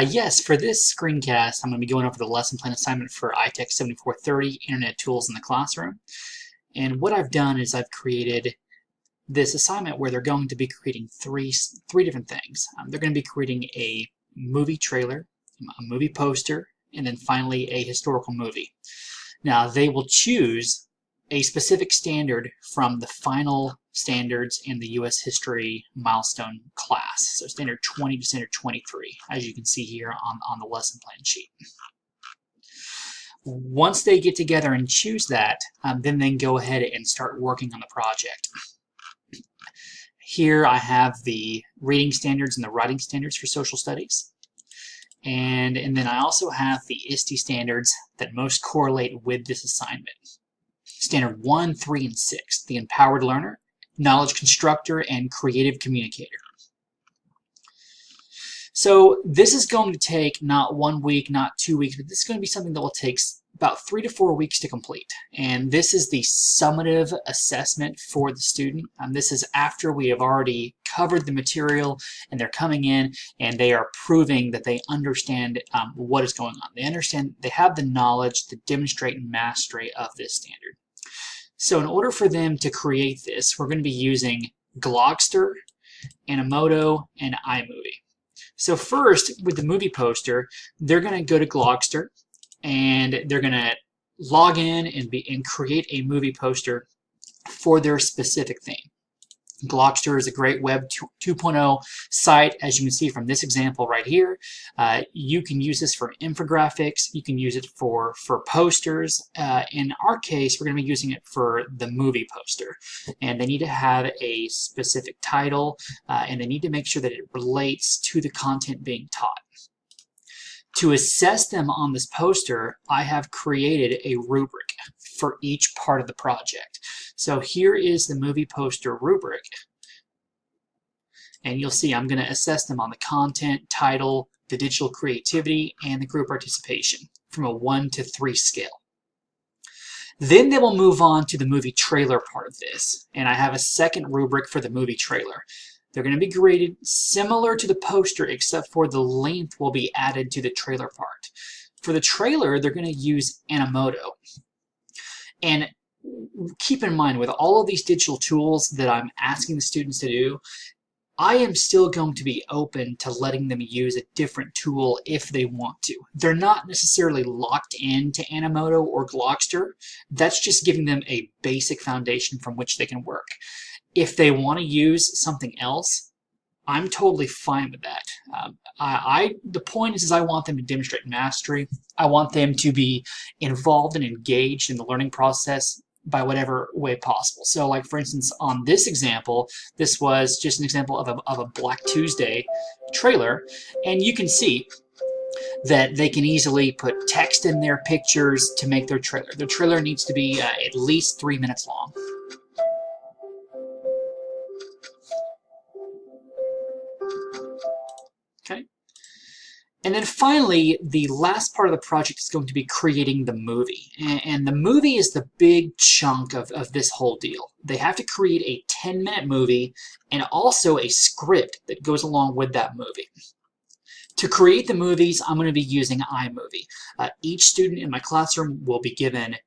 Yes, for this screencast, I'm going to be going over the lesson plan assignment for ITEC 7430, Internet Tools in the Classroom. And what I've done is I've created this assignment where they're going to be creating three different things. They're going to be creating a movie trailer, a movie poster, and then finally a historical movie. Now, they will choose a specific standard from the final standards in the U.S. History Milestone class. So standard 20 to standard 23, as you can see here on the lesson plan sheet. Once they get together and choose that, then they can go ahead and start working on the project. Here I have the reading standards and the writing standards for social studies. And then I also have the ISTE standards that most correlate with this assignment. Standard 1, 3, and 6, the empowered learner, knowledge constructor, and creative communicator. So this is going to take not 1 week, not 2 weeks, but this is going to be something that will take about 3 to 4 weeks to complete. And this is the summative assessment for the student. This is after we have already covered the material and they're coming in and they are proving that they understand what is going on. They have the knowledge to demonstrate mastery of this standard. So in order for them to create this, we're going to be using Glogster, Animoto, and iMovie. So first, with the movie poster, they're going to go to Glogster and they're going to log in and create a movie poster for their specific theme. Glogster is a great Web 2.0 site, as you can see from this example right here. You can use this for infographics. You can use it for posters. In our case, we're going to be using it for the movie poster. And they need to have a specific title, and they need to make sure that it relates to the content being taught. To assess them on this poster, I have created a rubric for each part of the project. So here is the movie poster rubric. And you'll see I'm going to assess them on the content, title, the digital creativity, and the group participation from a 1 to 3 scale. Then they will move on to the movie trailer part of this. And I have a second rubric for the movie trailer. They're going to be graded similar to the poster, except for the length will be added to the trailer part. For the trailer, they're going to use Animoto. And keep in mind, with all of these digital tools that I'm asking the students to do, I am still going to be open to letting them use a different tool if they want to. They're not necessarily locked into Animoto or Glogster. That's just giving them a basic foundation from which they can work. If they want to use something else, I'm totally fine with that. The point is I want them to demonstrate mastery. I want them to be involved and engaged in the learning process by whatever way possible. So like for instance on this example, this was just an example of a Black Tuesday trailer, and you can see that they can easily put text in their pictures to make their trailer. Their trailer needs to be at least 3 minutes long. Okay. And then finally, the last part of the project is going to be creating the movie. And the movie is the big chunk of this whole deal. They have to create a 10-minute movie and also a script that goes along with that movie. To create the movies, I'm going to be using iMovie. Each student in my classroom will be given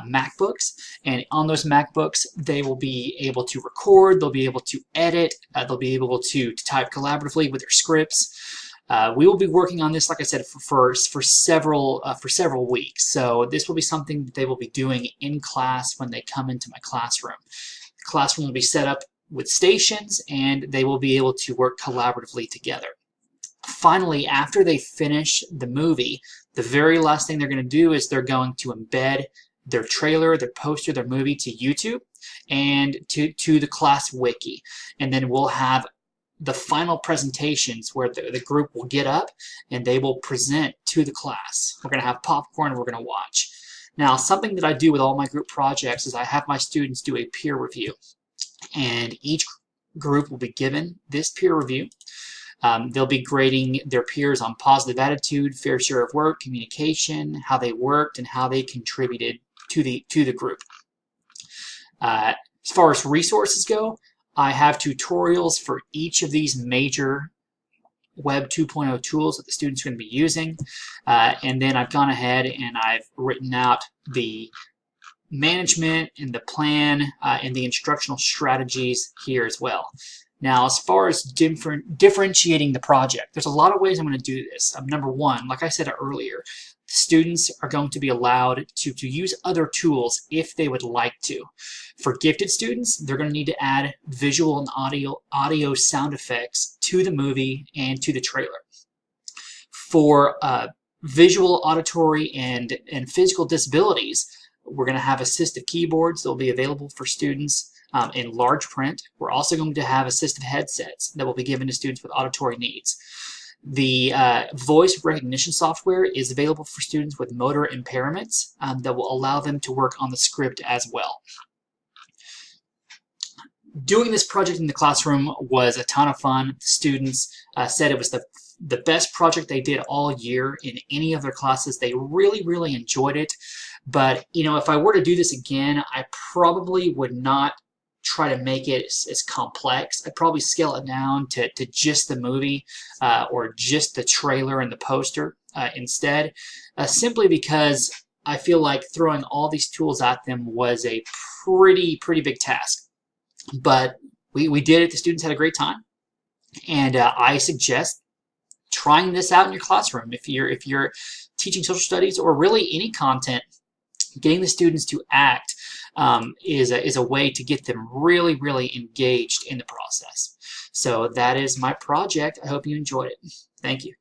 MacBooks, and on those MacBooks they will be able to record, they'll be able to edit, they'll be able to type collaboratively with their scripts. We will be working on this, like I said, for several weeks. So this will be something that they will be doing in class when they come into my classroom. The classroom will be set up with stations, and they will be able to work collaboratively together. Finally, after they finish the movie, the very last thing they're going to do is they're going to embed their trailer, their poster, their movie to YouTube and to the class wiki. And then we'll have the final presentations where the group will get up and they will present to the class. We're going to have popcorn and we're going to watch. Now, something that I do with all my group projects is I have my students do a peer review. And each group will be given this peer review. They'll be grading their peers on positive attitude, fair share of work, communication, how they worked, and how they contributed to the group. As far as resources go, I have tutorials for each of these major Web 2.0 tools that the students are going to be using. And then I've gone ahead and I've written out the management and the plan and the instructional strategies here as well. Now, as far as differentiating the project, there's a lot of ways I'm going to do this. Number one, like I said earlier, students are going to be allowed to use other tools if they would like to. For gifted students, they're going to need to add visual and audio sound effects to the movie and to the trailer. For visual, auditory, and physical disabilities, we're going to have assistive keyboards that will be available for students in large print. We're also going to have assistive headsets that will be given to students with auditory needs. The voice recognition software is available for students with motor impairments that will allow them to work on the script as well. Doing this project in the classroom was a ton of fun. Students said it was the best project they did all year in any of their classes. They really, really enjoyed it. But, you know, if I were to do this again, I probably would not try to make it as complex. I'd probably scale it down to just the movie or just the trailer and the poster instead, simply because I feel like throwing all these tools at them was a pretty big task. But we did it. The students had a great time. And I suggest trying this out in your classroom. If you're teaching social studies or really any content, getting the students to act is a way to get them really engaged in the process. So that is my project. I hope you enjoyed it. Thank you.